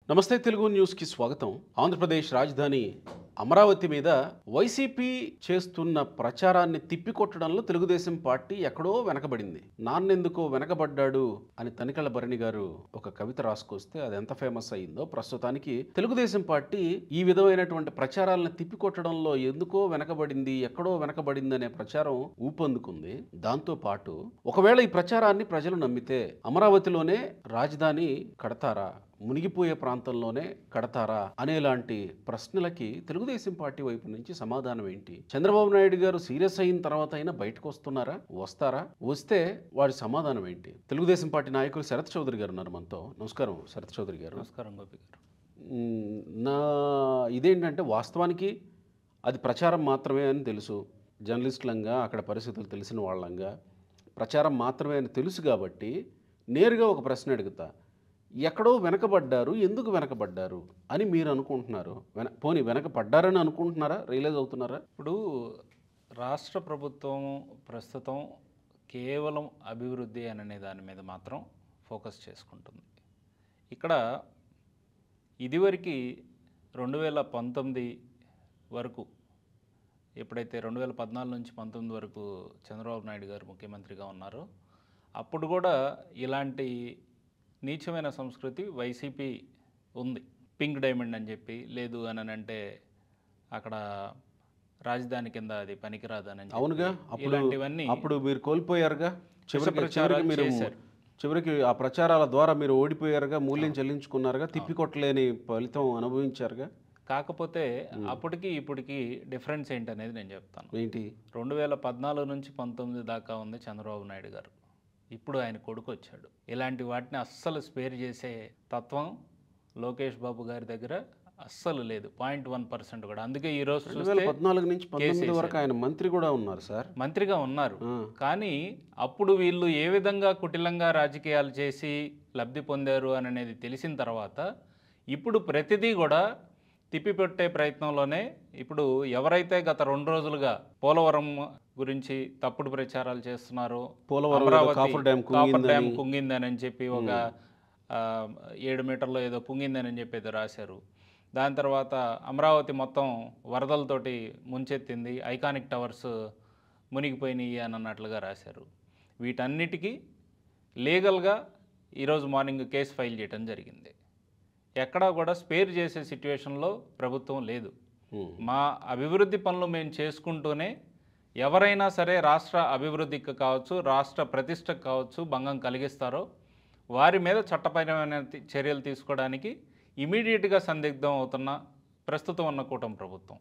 నమస్తే తెలుగు న్యూస్కి స్వాగతం. ఆంధ్రప్రదేశ్ రాజధాని అమరావతి మీద వైసీపీ చేస్తున్న ప్రచారాన్ని తిప్పికొట్టడంలో తెలుగుదేశం పార్టీ ఎక్కడో వెనకబడింది. నాన్నెందుకో వెనకబడ్డాడు అని తనికెళ్ల భరణి గారు ఒక కవిత రాసుకొస్తే అది ఎంత ఫేమస్ అయిందో, ప్రస్తుతానికి తెలుగుదేశం పార్టీ ఈ విధమైనటువంటి ప్రచారాలను తిప్పికొట్టడంలో ఎందుకో వెనకబడింది, ఎక్కడో వెనకబడింది అనే ప్రచారం ఊపందుకుంది. దాంతో పాటు ఒకవేళ ఈ ప్రచారాన్ని ప్రజలు నమ్మితే అమరావతిలోనే రాజధాని కడతారా, మునిగిపోయే ప్రాంతంలోనే కడతారా అనేలాంటి ప్రశ్నలకి తెలుగుదేశం పార్టీ వైపు నుంచి సమాధానం ఏంటి? చంద్రబాబు నాయుడు గారు సీరియస్ అయిన తర్వాత అయినా బయటకు వస్తారా? వస్తే వాడి సమాధానం ఏంటి? తెలుగుదేశం పార్టీ నాయకులు శరత్ చౌదరి గారు ఉన్నారు మనతో. నమస్కారం శరత్ చౌదరి గారు. నమస్కారం గోపి గారు. నా ఇదేంటంటే వాస్తవానికి అది ప్రచారం మాత్రమే అని తెలుసు. జర్నలిస్టులంగా అక్కడ పరిస్థితులు తెలిసిన వాళ్ళంగా ప్రచారం మాత్రమే అని తెలుసు కాబట్టి నేరుగా ఒక ప్రశ్న అడుగుతా. ఎక్కడో వెనకబడ్డారు, ఎందుకు వెనకబడ్డారు అని మీరు అనుకుంటున్నారు? పోనీ వెనకబడ్డారని అనుకుంటున్నారా? రియలైజ్ అవుతున్నారా? ఇప్పుడు రాష్ట్ర ప్రభుత్వం ప్రస్తుతం కేవలం అభివృద్ధి అనే దాని మీద మాత్రం ఫోకస్ చేసుకుంటుంది. ఇక్కడ ఇదివరకు 2019 వరకు, ఎప్పుడైతే 2014 నుంచి 19 వరకు చంద్రబాబు నాయుడు గారు ముఖ్యమంత్రిగా ఉన్నారో అప్పుడు కూడా ఇలాంటి నీచమైన సంస్కృతి వైసీపీ ఉంది. పింక్ డైమండ్ అని చెప్పి, లేదు అని అంటే అక్కడ రాజధాని కింద అది పనికిరాదు అని. అవునుగా, ఇలాంటివన్నీ అప్పుడు మీరు కోల్పోయారుగా. చివరికి ఆ ప్రచారాల ద్వారా మీరు ఓడిపోయారుగా, మూల్యం చెల్లించుకున్నారుగా, తిప్పికొట్టలేని ఫలితం అనుభవించారుగా. కాకపోతే అప్పటికి ఇప్పటికి డిఫరెన్స్ ఏంటనేది నేను చెప్తాను. ఏంటి? 2014 నుంచి 19 దాకా ఉంది చంద్రబాబు నాయుడు గారు. ఇప్పుడు ఆయన కొడుకు వచ్చాడు. ఇలాంటి వాటిని అస్సలు స్పేర్ చేసే తత్వం లోకేష్ బాబు గారి దగ్గర అస్సలు లేదు, 0.1% కూడా. అందుకే ఈరోజు 2014 నుంచి 19 వరకు ఆయన మంత్రి కూడా ఉన్నారు సార్. మంత్రిగా ఉన్నారు. కానీ అప్పుడు వీళ్ళు ఏ విధంగా కుటిలంగా రాజకీయాలు చేసి లబ్ధి పొందారు అనేది తెలిసిన తర్వాత ఇప్పుడు ప్రతిదీ కూడా తిప్పిపెట్టే ప్రయత్నంలోనే. ఇప్పుడు ఎవరైతే గత 2 రోజులుగా పోలవరం గురించి తప్పుడు ప్రచారాలు చేస్తున్నారో, కాఫర్ డ్యామ్ కుంగిందని చెప్పి ఒక 7 మీటర్లో ఏదో కుంగిందని చెప్పి రాశారు. దాని తర్వాత అమరావతి మొత్తం వరదలతోటి ముంచెత్తింది, ఐకానిక్ టవర్స్ మునిగిపోయినాయి అని అన్నట్లుగా రాశారు. వీటన్నిటికీ లీగల్గా ఈరోజు మార్నింగ్ కేసు ఫైల్ చేయడం జరిగింది. ఎక్కడా కూడా స్పేర్ చేసే సిచ్యువేషన్లో ప్రభుత్వం లేదు. మా అభివృద్ధి పనులు మేము చేసుకుంటూనే ఎవరైనా సరే రాష్ట్ర అభివృద్ధికి కావచ్చు, రాష్ట్ర ప్రతిష్టకు కావచ్చు భంగం కలిగిస్తారో వారి మీద చట్టపరమైన చర్యలు తీసుకోవడానికి ఇమీడియట్గా సందిగ్ధం అవుతున్న ప్రస్తుతం ఉన్న కూటమి ప్రభుత్వం.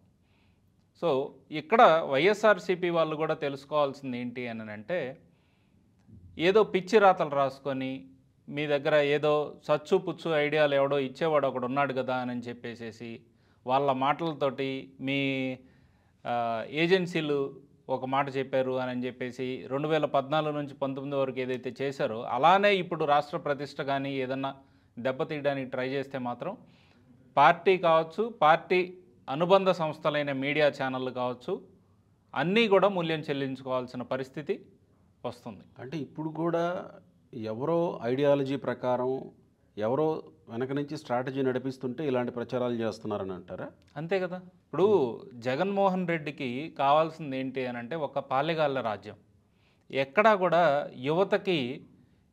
సో ఇక్కడ వైఎస్ఆర్సీపీ వాళ్ళు కూడా తెలుసుకోవాల్సింది ఏంటి అని అంటే, ఏదో పిచ్చి రాతలు రాసుకొని మీ దగ్గర ఏదో సచ్చు పుచ్చు ఐడియాలు ఎవడో ఇచ్చేవాడు ఒకడు ఉన్నాడు కదా అని చెప్పేసి వాళ్ళ మాటలతోటి మీ ఏజెన్సీలు ఒక మాట చెప్పారు అని చెప్పేసి 2014 నుంచి 19 వరకు ఏదైతే చేశారో అలానే ఇప్పుడు రాష్ట్ర ప్రతిష్ట కానీ ఏదన్నా దెబ్బతీయడానికి ట్రై చేస్తే మాత్రం పార్టీ కావచ్చు, పార్టీ అనుబంధ సంస్థలైన మీడియా ఛానళ్ళు కావచ్చు, అన్నీ కూడా మూల్యం చెల్లించుకోవాల్సిన పరిస్థితి వస్తుంది. అంటే ఇప్పుడు కూడా ఎవరో ఐడియాలజీ ప్రకారం ఎవరో వెనక నుంచి స్ట్రాటజీ నడిపిస్తుంటే ఇలాంటి ప్రచారాలు చేస్తున్నారని అంటారా? అంతే కదా. ఇప్పుడు జగన్మోహన్ రెడ్డికి కావాల్సింది ఏంటి అని అంటే ఒక పాలెగాళ్ళ రాజ్యం. ఎక్కడా కూడా యువతకి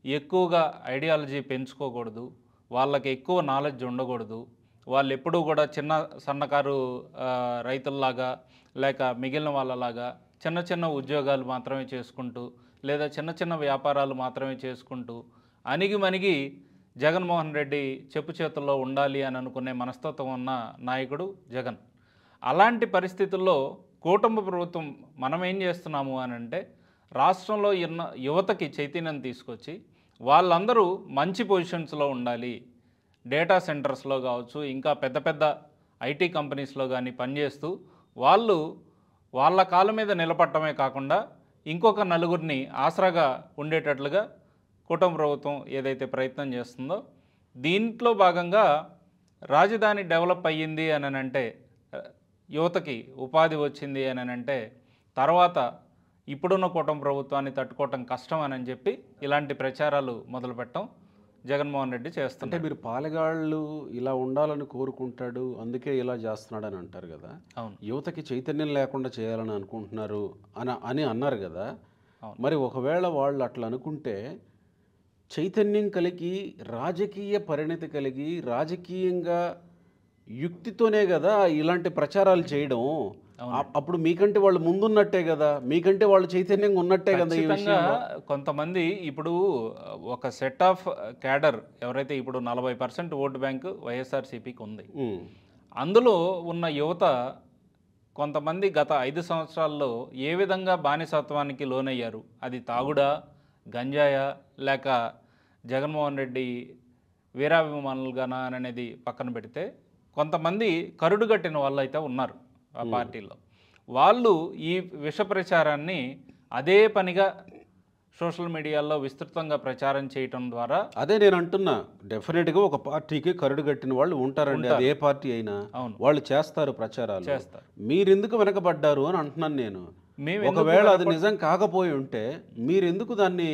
ఎక్కువగా ఐడియాలజీ పెంచుకోకూడదు, వాళ్ళకి ఎక్కువ నాలెడ్జ్ ఉండకూడదు. వాళ్ళు ఎప్పుడూ కూడా చిన్న సన్నకారు రైతుల్లాగా లేక మిగిలిన వాళ్ళలాగా చిన్న చిన్న ఉద్యోగాలు మాత్రమే చేసుకుంటూ లేదా చిన్న చిన్న వ్యాపారాలు మాత్రమే చేసుకుంటూ అణిగి జగన్మోహన్ రెడ్డి చెప్పు చేతుల్లో ఉండాలి అని అనుకునే మనస్తత్వం ఉన్న నాయకుడు జగన్. అలాంటి పరిస్థితుల్లో కూటమి ప్రభుత్వం మనం ఏం చేస్తున్నాము అని అంటే, రాష్ట్రంలో ఉన్న యువతకి చైతన్యం తీసుకొచ్చి వాళ్ళందరూ మంచి పొజిషన్స్లో ఉండాలి, డేటా సెంటర్స్లో కావచ్చు, ఇంకా పెద్ద పెద్ద ఐటీ కంపెనీస్లో కానీ పనిచేస్తూ వాళ్ళు వాళ్ళ కాళ్ళ మీద నిలబడటమే కాకుండా ఇంకొక నలుగురిని ఆసరాగా ఉండేటట్లుగా కూటమి ప్రభుత్వం ఏదైతే ప్రయత్నం చేస్తుందో దీంట్లో భాగంగా రాజధాని డెవలప్ అయ్యింది అని అంటే, యువతకి ఉపాధి వచ్చింది అని అంటే తర్వాత ఇప్పుడున్న కూటమి ప్రభుత్వాన్ని తట్టుకోవటం కష్టం అని చెప్పి ఇలాంటి ప్రచారాలు మొదలుపెట్టడం జగన్మోహన్ రెడ్డి అంటే చేస్తున్నారు. మీరు పాలెగాళ్ళు ఇలా ఉండాలని కోరుకుంటాడు, అందుకే ఇలా చేస్తున్నాడని అంటారు కదా. అవును. యువతకి చైతన్యం లేకుండా చేయాలని అనుకుంటున్నారు అని అన్నారు కదా. అవును. మరి ఒకవేళ వాళ్ళు అట్లా అనుకుంటే చైతన్యం కలిగి రాజకీయ పరిణతి కలిగి రాజకీయంగా యుక్తితోనే కదా ఇలాంటి ప్రచారాలు చేయడం. అప్పుడు మీకంటే వాళ్ళు ముందున్నట్టే కదా, మీకంటే వాళ్ళు చైతన్యంగా ఉన్నట్టే కదా ఈ ఖచ్చితంగా విషయంలో. కొంతమంది ఇప్పుడు ఒక సెట్ ఆఫ్ క్యాడర్ ఎవరైతే ఇప్పుడు 40% ఓటు బ్యాంకు వైఎస్ఆర్సీపీకి ఉంది. ఉమ్, అందులో ఉన్న యువత కొంతమంది గత 5 సంవత్సరాల్లో ఏ విధంగా బానిసత్వానికి లోనయ్యారు, అది తాగుడా, గంజాయా, లేక జగన్మోహన్ రెడ్డి వీరాభిమానులుగానా అనేది పక్కన పెడితే కొంతమంది కరుడుగట్టిన వాళ్ళు అయితే ఉన్నారు ఆ పార్టీలో. వాళ్ళు ఈ విష ప్రచారాన్ని అదే పనిగా సోషల్ మీడియాలో విస్తృతంగా ప్రచారం చేయటం ద్వారా అదే నేను అంటున్నా, డెఫినెట్గా ఒక పార్టీకి కరుడు కట్టిన వాళ్ళు ఉంటారండి, అది ఏ పార్టీ అయినా. అవును. వాళ్ళు చేస్తారు ప్రచారాలు. చేస్తారు. మీరెందుకు వెనకబడ్డారు అని అంటున్నాను నేను. మేము ఒకవేళ అది నిజం కాకపోయి ఉంటే మీరెందుకు దాన్ని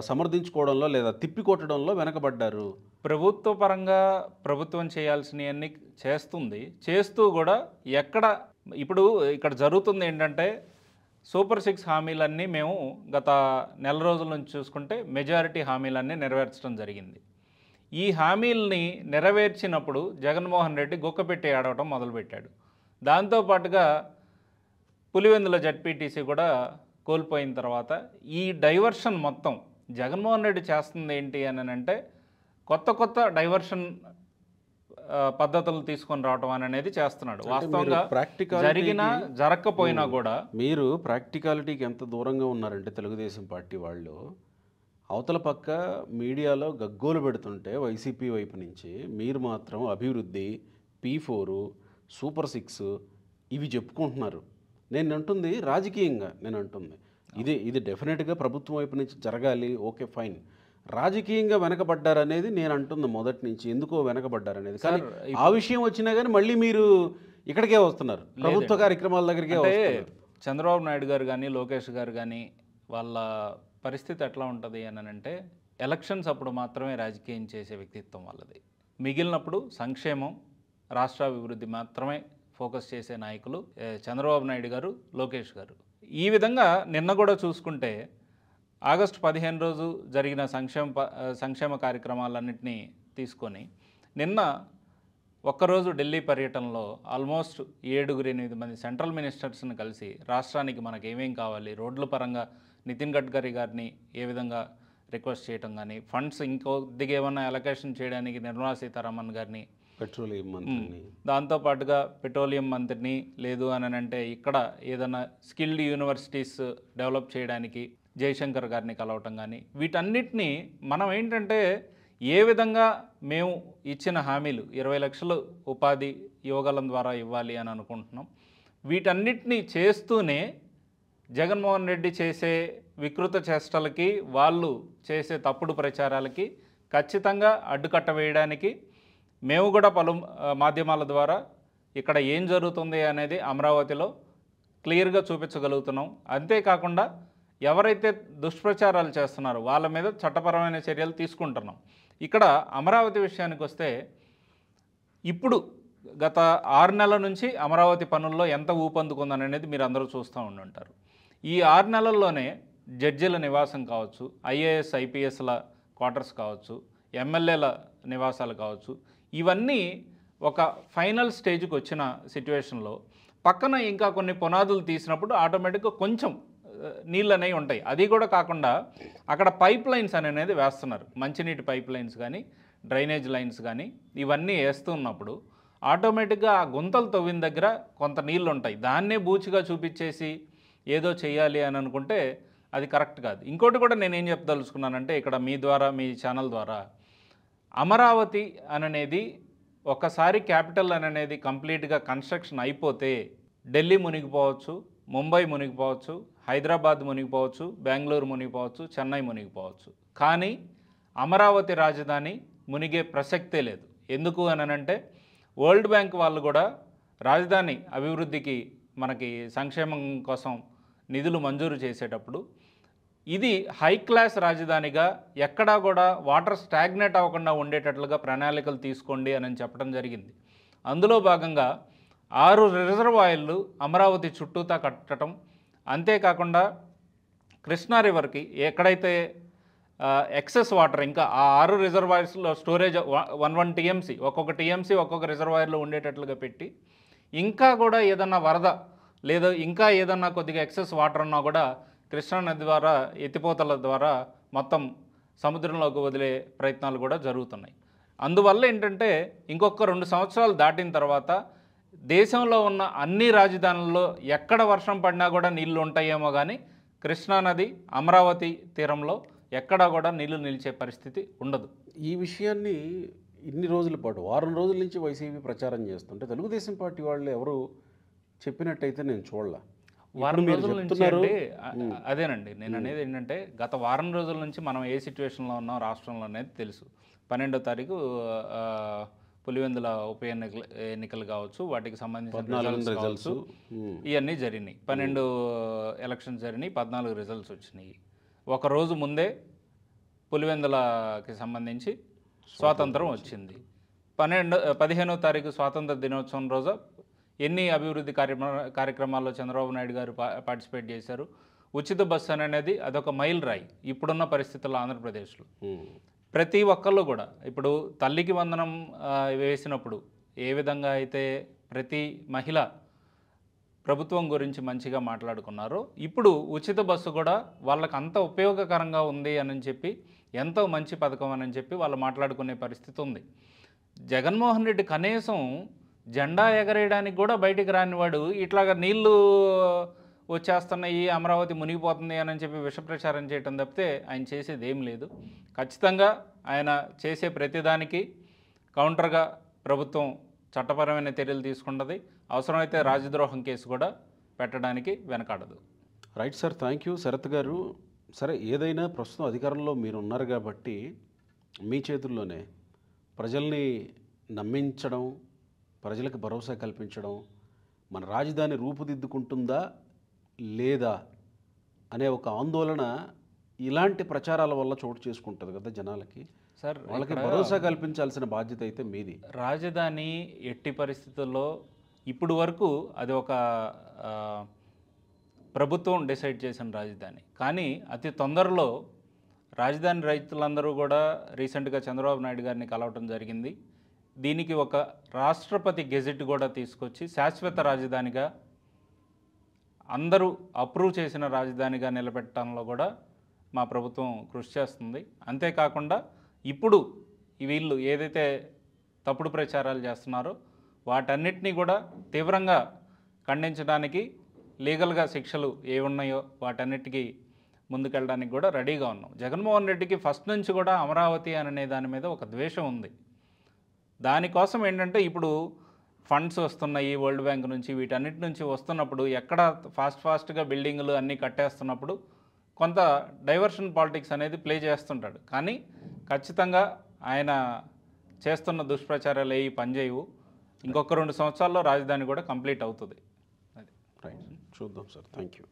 సమర్థించుకోవడంలో లేదా తిప్పికొట్టడంలో వెనకబడ్డారు? ప్రభుత్వ పరంగా ప్రభుత్వం చేయాల్సినవన్నీ చేస్తుంది. చేస్తూ కూడా ఎక్కడ ఇప్పుడు ఇక్కడ జరుగుతుంది ఏంటంటే సూపర్ 6 హామీలన్నీ మేము గత నెల రోజుల నుంచి చూసుకుంటే మెజారిటీ హామీలన్నీ నెరవేర్చడం జరిగింది. ఈ హామీల్ని నెరవేర్చినప్పుడు జగన్మోహన్ రెడ్డి గుక్కపెట్టి ఆడవటం మొదలుపెట్టాడు. దాంతోపాటుగా పులివెందుల జడ్పీటీసీ కూడా కోల్పోయిన తర్వాత ఈ డైవర్షన్ మొత్తం జగన్మోహన్ రెడ్డి చేస్తుంది ఏంటి అని అంటే కొత్త డైవర్షన్ పద్ధతులు తీసుకొని రావటం అనేది చేస్తున్నాడు. వాస్తవంగా జరిగినా జరగకపోయినా కూడా మీరు ప్రాక్టికాలిటీకి ఎంత దూరంగా ఉన్నారంటే తెలుగుదేశం పార్టీ వాళ్ళు అవతల పక్క మీడియాలో గగ్గోలు పెడుతుంటే వైసీపీ వైపు నుంచి మీరు మాత్రం అభివృద్ధి, P4, సూపర్ 6 ఇవి చెప్పుకుంటున్నారు. నేను అంటుంది రాజకీయంగా, నేను అంటుంది ఇది డెఫినెట్గా ప్రభుత్వం వైపు నుంచి జరగాలి, ఓకే ఫైన్. రాజకీయంగా వెనకబడ్డారనేది నేను అంటుంది మొదటి నుంచి, ఎందుకో వెనకబడ్డారనేది. కానీ ఆ విషయం వచ్చినా కానీ మళ్ళీ మీరు ఇక్కడికే వస్తున్నారు, ప్రభుత్వ కార్యక్రమాల దగ్గరికే వస్తున్నారు. చంద్రబాబు నాయుడు గారు కానీ లోకేష్ గారు కానీ వాళ్ళ పరిస్థితి ఎట్లా ఉంటుంది అని అంటే ఎలక్షన్స్ అప్పుడు మాత్రమే రాజకీయం చేసే వ్యక్తిత్వం వాళ్ళది. మిగిలినప్పుడు సంక్షేమం, రాష్ట్రాభివృద్ధి మాత్రమే ఫోకస్ చేసే నాయకులు చంద్రబాబు నాయుడు గారు, లోకేష్ గారు. ఈ విధంగా నిన్న కూడా చూసుకుంటే ఆగస్టు 15 రోజు జరిగిన సంక్షేమ కార్యక్రమాలన్నింటినీ తీసుకొని నిన్న ఒక్కరోజు ఢిల్లీ పర్యటనలో ఆల్మోస్ట్ 7-8 మంది సెంట్రల్ మినిస్టర్స్ని కలిసి రాష్ట్రానికి మనకు ఏమేం కావాలి, రోడ్ల పరంగా నితిన్ గడ్కరీ గారిని ఏ విధంగా రిక్వెస్ట్ చేయటం కానీ, ఫండ్స్ ఇంకొద్దిగా ఏమన్నా అలొకేషన్ చేయడానికి నిర్మలా సీతారామన్ గారిని, పెట్రోలియం మంత్రిని, దాంతోపాటుగా పెట్రోలియం మంత్రిని, లేదు అని అంటే ఇక్కడ ఏదైనా స్కిల్డ్ యూనివర్సిటీస్ డెవలప్ చేయడానికి జయశంకర్ గారిని కలవటం కానీ, వీటన్నిటినీ మనం ఏంటంటే ఏ విధంగా మేము ఇచ్చిన హామీలు 20 లక్షలు ఉపాధి యువగలం ద్వారా ఇవ్వాలి అని అనుకుంటున్నాం. వీటన్నిటినీ చేస్తూనే జగన్మోహన్ రెడ్డి చేసే వికృత చేష్టలకి, వాళ్ళు చేసే తప్పుడు ప్రచారాలకి ఖచ్చితంగా అడ్డుకట్ట వేయడానికి మేము కూడా పలు మాధ్యమాల ద్వారా ఇక్కడ ఏం జరుగుతుంది అనేది అమరావతిలో క్లియర్గా చూపించగలుగుతున్నాం. అంతేకాకుండా ఎవరైతే దుష్ప్రచారాలు చేస్తున్నారో వాళ్ళ మీద చట్టపరమైన చర్యలు తీసుకుంటున్నాం. ఇక్కడ అమరావతి విషయానికి వస్తే ఇప్పుడు గత 6 నెలల నుంచి అమరావతి పనుల్లో ఎంత ఊపందుకుందని అనేది మీరు అందరూ చూస్తూ ఉండుంటారు. ఈ 6 నెలల్లోనే జడ్జిల నివాసం కావచ్చు, IAS IPSల క్వార్టర్స్ కావచ్చు, ఎమ్మెల్యేల నివాసాలు కావచ్చు, ఇవన్నీ ఒక ఫైనల్ స్టేజ్కి వచ్చిన సిట్యువేషన్లో పక్కన ఇంకా కొన్ని పునాదులు తీసినప్పుడు ఆటోమేటిక్గా కొంచెం నీళ్ళు అనేవి ఉంటాయి. అది కూడా కాకుండా అక్కడ పైప్ లైన్స్ అనేది వేస్తున్నారు. మంచినీటి పైప్ లైన్స్ కానీ, డ్రైనేజ్ లైన్స్ కానీ ఇవన్నీ వేస్తున్నప్పుడు ఆటోమేటిక్గా ఆ గుంతలు తవ్విన దగ్గర కొంత నీళ్ళు ఉంటాయి. దాన్నే బూచిగా చూపించేసి ఏదో చేయాలి అని అనుకుంటే అది కరెక్ట్ కాదు. ఇంకోటి కూడా నేనేం చెప్పదలుచుకున్నానంటే ఇక్కడ మీ ద్వారా, మీ ఛానల్ ద్వారా, అమరావతి అనేది ఒకసారి క్యాపిటల్ అనేది కంప్లీట్గా కన్స్ట్రక్షన్ అయిపోతే ఢిల్లీ మునిగిపోవచ్చు, ముంబై మునిగిపోవచ్చు, హైదరాబాద్ మునిగిపోవచ్చు, బెంగళూరు మునిగిపోవచ్చు, చెన్నై మునిగిపోవచ్చు. కానీ అమరావతి రాజధాని మునిగే ప్రసక్తే లేదు. ఎందుకు అని అంటే వరల్డ్ బ్యాంక్ వాళ్ళు కూడా రాజధాని అభివృద్ధికి మనకి సంక్షేమం కోసం నిధులు మంజూరు చేసేటప్పుడు ఇది హై క్లాస్ రాజధానిగా ఎక్కడా కూడా వాటర్ స్టాగ్నేట్ అవ్వకుండా ఉండేటట్లుగా ప్రణాళికలు తీసుకోండి అని చెప్పడం జరిగింది. అందులో భాగంగా 6 రిజర్వాయర్లు అమరావతి చుట్టూతా కట్టడం, అంతేకాకుండా కృష్ణా రివర్కి ఎక్కడైతే ఎక్సెస్ వాటర్ ఇంకా ఆ 6 రిజర్వాయర్స్లో స్టోరేజ్ 1 టీఎంసీ ఒక్కొక్క టీఎంసీ ఒక్కొక్క రిజర్వాయర్లో ఉండేటట్లుగా పెట్టి, ఇంకా కూడా ఏదన్నా వరద లేదా ఇంకా ఏదన్నా కొద్దిగా ఎక్సెస్ వాటర్ ఉన్నా కూడా కృష్ణా నది ద్వారా ఎత్తిపోతల ద్వారా మొత్తం సముద్రంలోకి వదిలే ప్రయత్నాలు కూడా జరుగుతున్నాయి. అందువల్ల ఏంటంటే ఇంకొక 2 సంవత్సరాలు దాటిన తర్వాత దేశంలో ఉన్న అన్ని రాజధానుల్లో ఎక్కడ వర్షం పడినా కూడా నీళ్లు ఉంటాయేమో కానీ కృష్ణానది అమరావతి తీరంలో ఎక్కడా కూడా నీళ్లు నిలిచే పరిస్థితి ఉండదు. ఈ విషయాన్ని ఇన్ని రోజుల పాటు వారం రోజుల నుంచి వైసీపీ ప్రచారం చేస్తుంటే తెలుగుదేశం పార్టీ వాళ్ళు ఎవరు చెప్పినట్టయితే నేను చూడలే. వారం రోజుల నుంచి అంటే అదేనండి నేను అనేది ఏంటంటే గత వారం రోజుల నుంచి మనం ఏ సిచ్యువేషన్లో ఉన్నాం రాష్ట్రంలో అనేది తెలుసు. 12వ తారీఖు పులివెందుల ఉప ఎన్నికలు కావచ్చు, వాటికి సంబంధించిన రిజల్ట్స్ ఇవన్నీ జరిగినాయి. 12 ఎలక్షన్స్ జరిగినాయి, 14 రిజల్ట్స్ వచ్చినాయి. ఒకరోజు ముందే పులివెందులకి సంబంధించి స్వాతంత్రం వచ్చింది. 15వ తారీఖు స్వాతంత్ర దినోత్సవం రోజు ఎన్ని అభివృద్ధి కార్యక్రమాల్లో చంద్రబాబు నాయుడు గారు పార్టిసిపేట్ చేశారు. ఉచిత బస్సు అనేది అదొక మైల్ రాయి ఇప్పుడున్న పరిస్థితుల్లో ఆంధ్రప్రదేశ్లో. ప్రతి ఒక్కళ్ళు కూడా ఇప్పుడు తల్లికి వందనం వేసినప్పుడు ఏ విధంగా అయితే ప్రతి మహిళ ప్రభుత్వం గురించి మంచిగా మాట్లాడుకున్నారో, ఇప్పుడు ఉచిత బస్సు కూడా వాళ్ళకి అంత ఉపయోగకరంగా ఉంది అని చెప్పి, ఎంతో మంచి పథకం అని చెప్పి వాళ్ళు మాట్లాడుకునే పరిస్థితి ఉంది. జగన్మోహన్ రెడ్డి కనీసం జెండా ఎగరేయడానికి కూడా బయటికి రానివాడు ఇట్లాగా నీళ్లు వచ్చేస్తున్నాయి, అమరావతి మునిగిపోతుంది అని చెప్పి విషప్రచారం చేయటం తప్పితే ఆయన చేసేది ఏం లేదు. ఖచ్చితంగా ఆయన చేసే ప్రతిదానికి కౌంటర్గా ప్రభుత్వం చట్టపరమైన చర్యలు తీసుకుంటుంది. అవసరమైతే రాజద్రోహం కేసు కూడా పెట్టడానికి వెనకాడదు. Right sir, thank you Sharath గారు. సరే, ఏదైనా ప్రస్తుతం అధికారంలో మీరు ఉన్నారు కాబట్టి మీ చేతుల్లోనే ప్రజల్ని నమ్మించడం, ప్రజలకు భరోసా కల్పించడం, మన రాజధాని రూపుదిద్దుకుంటుందా లేదా అనే ఒక ఆందోళన ఇలాంటి ప్రచారాల వల్ల చోటు చేసుకుంటుంది కదా జనాలకి. సార్, వాళ్ళకి భరోసా కల్పించాల్సిన బాధ్యత అయితే మీది. రాజధాని ఎట్టి పరిస్థితుల్లో ఇప్పుడు వరకు అది ఒక ప్రభుత్వం డిసైడ్ చేసిన రాజధాని, కానీ అతి తొందరలో రాజధాని రైతులందరూ కూడా రీసెంట్గా చంద్రబాబు నాయుడు గారిని కలవటం జరిగింది. దీనికి ఒక రాష్ట్రపతి గెజెట్ కూడా తీసుకొచ్చి శాశ్వత రాజధానిగా అందరూ అప్రూవ్ చేసిన రాజధానిగా నిలబెట్టడంలో కూడా మా ప్రభుత్వం కృషి చేస్తుంది. అంతేకాకుండా ఇప్పుడు వీళ్ళు ఏదైతే తప్పుడు ప్రచారాలు చేస్తున్నారో వాటన్నిటినీ కూడా తీవ్రంగా ఖండించడానికి లీగల్గా శిక్షలు ఏమున్నాయో వాటన్నిటికీ ముందుకెళ్ళడానికి కూడా రెడీగా ఉన్నాం. జగన్మోహన్ రెడ్డికి ఫస్ట్ నుంచి కూడా అమరావతి అనే దాని మీద ఒక ద్వేషం ఉంది. దానికోసం ఏంటంటే ఇప్పుడు ఫండ్స్ వస్తున్నాయి వరల్డ్ బ్యాంక్ నుంచి, వీటన్నిటి నుంచి వస్తున్నప్పుడు ఎక్కడ ఫాస్ట్గా బిల్డింగులు అన్నీ కట్టేస్తున్నప్పుడు కొంత డైవర్షన్ పాలిటిక్స్ అనేది ప్లే చేస్తుంటాడు. కానీ ఖచ్చితంగా ఆయన చేస్తున్న దుష్ప్రచారాలు ఏవి పనిచేయవు. ఇంకొక 2 సంవత్సరాల్లో రాజధాని కూడా కంప్లీట్ అవుతుంది. రైట్, చూద్దాం సార్. Thank you.